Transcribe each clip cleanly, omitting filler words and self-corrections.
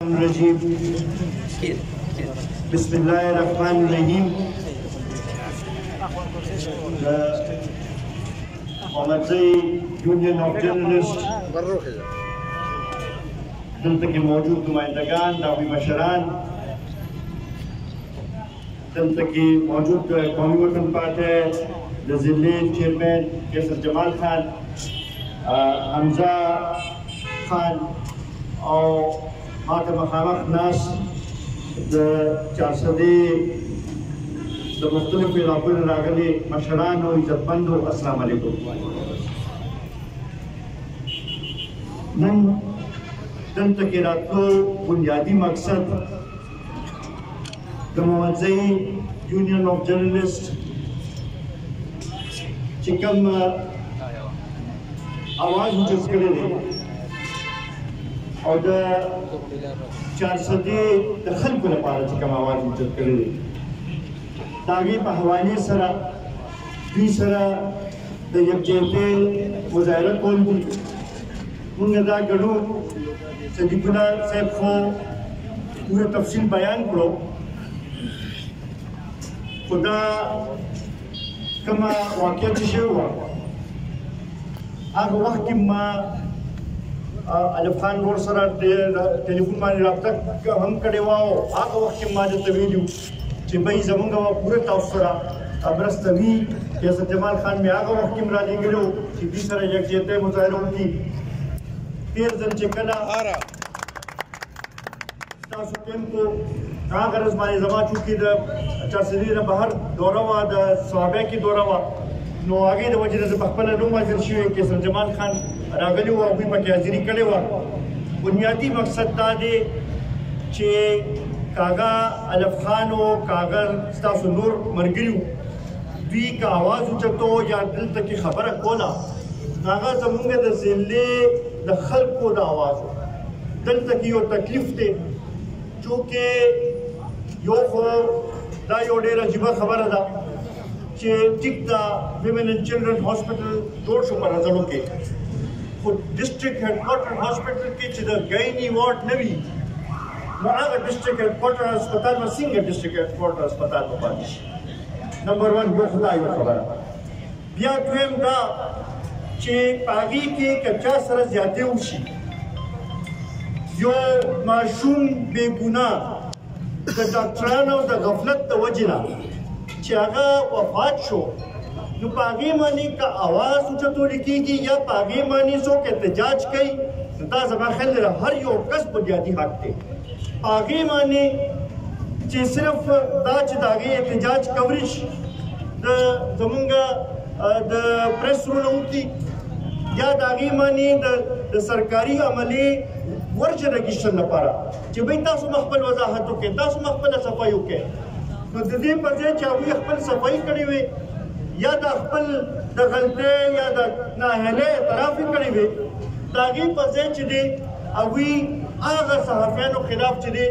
الرجيم بسم الله الرحمن الرحيم محمدزئی یونین آف جرنلسٹ دلته کې موجود نمائندگان دعوی مشران دلته کې موجود قومي وطن پارټۍ د ضلعې چیرمین کیسر جمال خان حمزه خان او ماته مخامخ ناس د چارسدې د مختلفو علاقو نه راغلي مشران او عزتمندو السلام علیکم. نن دلته کې راتلو بنیادي مقصد د محمدزئی یونین آف جرنلسٹ چې کوم اواز اوچت کړی دی او د چارسدې د خلکو لپاره چې کوم اواز اوچت کړی دی د هغې په حوالې سره دوی سره د یکجهتۍ مظاهره کول دي. موږ دا ګڼو صدیق الله صاحب خو پوره تفصیل بیان کړو خو دا کومه واقعه چې شوې وه هغه وخت کې ما الف خان ورور سره ټلیفون باندې رابطه هم کړې وه او هغه وخت کې ما درته ویلي وو چې بهی زمونږ به پوره تاسو سره مرسته وي. کیسر جمال خان مې هغه وخت کې هم رالېږلی وو چې دوی سره یکجهتۍ مظاهره وکړي. تېر ځل چې کله ستاسو کیمپ هغه ورځ باندې زما چونکې د چارسدې نه بهر دوره وه د صحابه کې دوره وه نو هغې د وجې نه زه په خپله نوم حاضر شوی کیسر جمال خان راغلی وو هغوی پکې حاضري کړې وه. بنیادي مقصد دا دی چې کاغه الف خان او کاغه ستاسو نور ملګري دوی که آواز اوچتو یا دلته کې خبره کوله هغه زمونږ د ضلعې د خلکو د آواز و. دلته کې یو تکلیف دی چونکې یو خو دا یو ډېره عجیبه خبره ده چې ټیک ده ویمن اینڈ چلډرن هاسپټل جوړ شو په نظرو کې خو ډسټرکټ هیډ کوارټر هاسپټل کې چې د ګایني وارډ نه وي نو هغه ډسټرکټ هیډ کوارټر هسپتال به څنګه ډسټرکټ هیډ کوارټر هسپتال به پاتې شي. نمبر ون یو خو دا یو خبره. بیا دویم دا چې په هغې کې که چا سره زیاتې وشي یو ماشوم بې ګناه د ډاکټرانو د غفلت د وجې نه چې هغه وفات شو نو په هغې باندې که آواز اوچتولی کېږي یا په هغې باندې څوک احتجاج کوي نو دا زما خیال دی هر یو کس بنیادي حق دی. په هغې باندې چې صرف دا چې د هغې احتجاج کوریج زمونږ د پریس رونه وکړي یا د هغې باندې د سرکاري عملې ورجه رجسټر لپاره چې بهی تاسو مه خپل وضاحت وکړئ تاسو مه خپله صفایي وکړئ نو د دې په ځای چې هغوی خپل صفایي کړې وي یا د خپل د غلطۍ یا د نااهلۍ اعتراف یې کړی وي د هغې په ځای چې دی هغوی هغه صحافیانو خلاف چې دی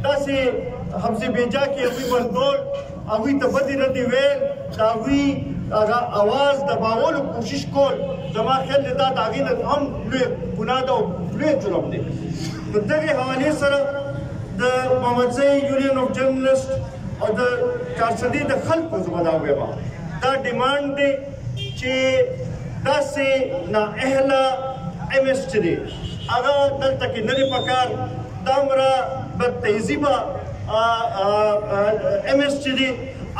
داسې حبس بیجا کې هغوی بندول هغوی ته بدې ردې ویل د هغوی هغه اواز دباولو کوشش کول زما خیال دی دا د هغې نه هم لوی ګناه ده او لوی جرم دی. په دغې حوالې سره د محمدزئی یونین آف جرنلسٹ او د چارسدې د خلکو زما دا ووایم دا ډیمانډ دی چې داسې نااهله ایم ایس چې دی هغه دلته کې نه دی پکار دومره بدتهذیبه ایم ایس چې دی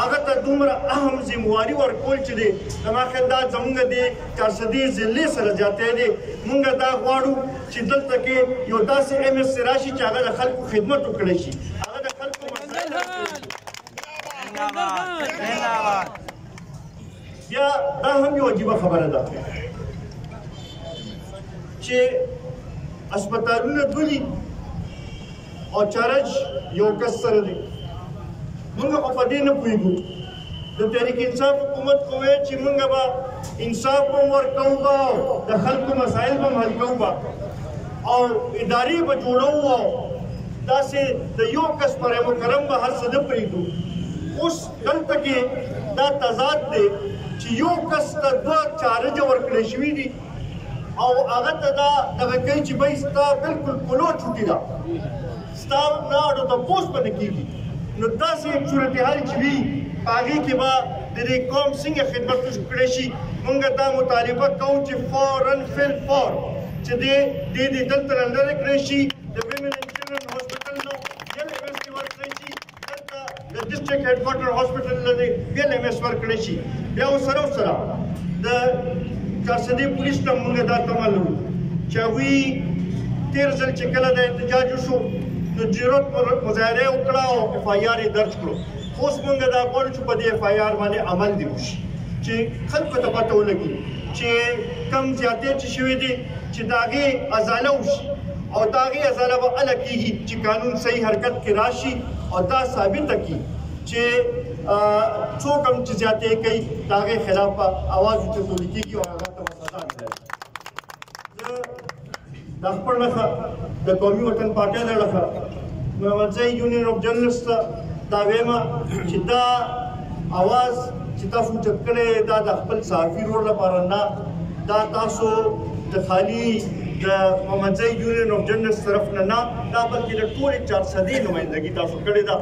هغه ته دومره اهم ذمواري ورکول چې دی زما خیال دا زمونږ د چارسدې ضلعې سره زیاتی دی. مونږ دا غواړو چې دلته کې یو داسې ایم ایس راشي چې هغه د خلکو خدمت وکړی شي هغه د خلکو بیا دا هم یو عجیبه خبره ده چې هسپتالونه دولي او چارج یو کس سره دی. موږ خو په دې نه پوهېږو د تحریک انصاف حکومت خو ویل چې موږ به انصاف به هم ورکوو به او د خلکو مسایل به هم حل کوو به او ادارې به جوړوو او داسې د یو کس پر مکرم به هر څه نه پرېږدو. اوس دلته کې دا تضاد دی چې یو کس ته دوه چارجه ورکړی شوي دي او هغه ته دا دغه کوي چې بهی ستا بلکل کلو چوټي ده ستا نه اړو تپوس به نه کېږي نو داسې صورتحال چې وي په هغې کې به د دې قوم څنګه خدمت وکړی شي موږ دا مطالبه کوو چې فوراً فی الفور چې دې دلته نه لرې کړی شي د ویمن اینڈ چلډرن هاسپټل نه بیا LMS کې ورکړی شي دلته د ډسټرکټ هیډ کوارټر هاسپټل نه دی بیا LMS ورکړی شي بیا ورسره د چارسدې پولیس ته موږ دا تمه لرو چې هغوی تېر ځل چې کله د احتجاج وشو نو جرأت مظاهره وکړه او FIR یې درج کړو اوس موږ دا غواړو چې په دې FIR باندې عمل دې وشي چې خلکو ته پته ولګي چې کم زیاتې چې شوي دي چې د هغې ازاله وشي او د هغې ازاله به هله کېږي چې قانون صحیح حرکت کې راشي او دا ثابته کړي چې څوک هم چې زیاتې کوي د هغې خلاف به اواز اوچتولی کېږي او هغه ته به سزا ملایي د خپل نښه د قومي وطن پارټۍ د نښه محمدزی یونین اف جرنلسټ ته دا وایم چې دا اواز چې تاسو اوچت کړی دا د خپل صحافي رول لپاره نه دا تاسو د خالي د محمدزی یونین اف جرنلسټ طرف نه دا بلکې د ټولې 400 نمایندګي تاسو کړې ده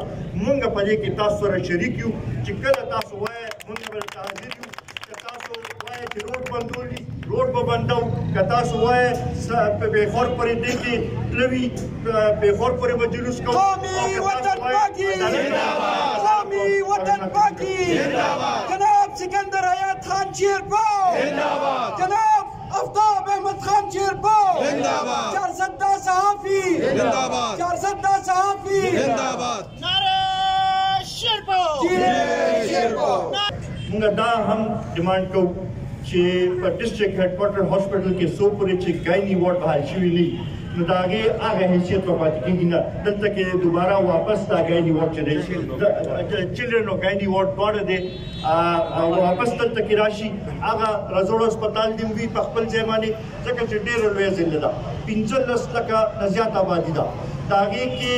موږ په دې کې تاسو سره شریک یو چې کله تاسو وایئ موږ به ورته حاضر یو که تاسو وایئ چې روډ بندول دي روډ به بندو که تاسو وایئ په پېښور پورې دې کې تلوي پېښور پورې به جلوس کوو قومي وطن پاکي قومي وطن پاکي جناب سکندر حیات خان چیرپاو جناب آفتاب احمد خان چیرپاو 410 صحافی 410 صحافی نعره شیرپاو موږ دا هم ډیمانډ کوو چې په ډسټرکټ هیډ کوارټر هاسپټل کې څو پورې چې ګایني وارډ بحال شوي نه وي نو د هغې هغه حیثیت به پاتې کېږي نه دلته کې دوباره واپس دا ګایني وارډ چې دی چلډرن او ګایني وارډ دواړه دی واپس دلته کې راشي هغه رزوړ هسپتال دې وي په خپل ځای باندې ځکه چې ډېره لویه ضلع ده 15 لکه نه زیات آبادي ده د هغې کې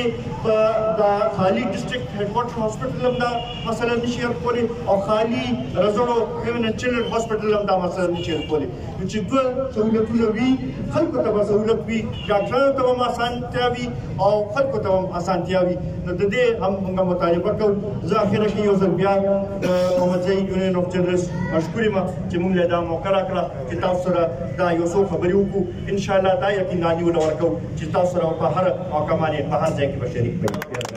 د خالي ډسټرکټ هیډ کوارټر هاسپټل هم دا مسله نشي حل کولی او خالي رزوړو ویمن اینډ چلډرن هاسپټل هم دا مسله نشي حل کولی نو چې دوه سهولتونه وي خلکو ته به سهولت وي ډاکټرانو ته هم اسانتیا وي او خلکو ته هم اسانتیا وي نو د دې هم موږ مطالبه کوو زه اخره کې یو ځل بیا محمدزی یونین اف جرنلسټ مشکور یم چې موږ له دا موقع راکړه چې تاسو سره دا یو څو خبرې وکړو انشاءالله دا یقیناني ورکوو چې تاسو سره په هر موقع باندې په هر ځای کې به شریک وي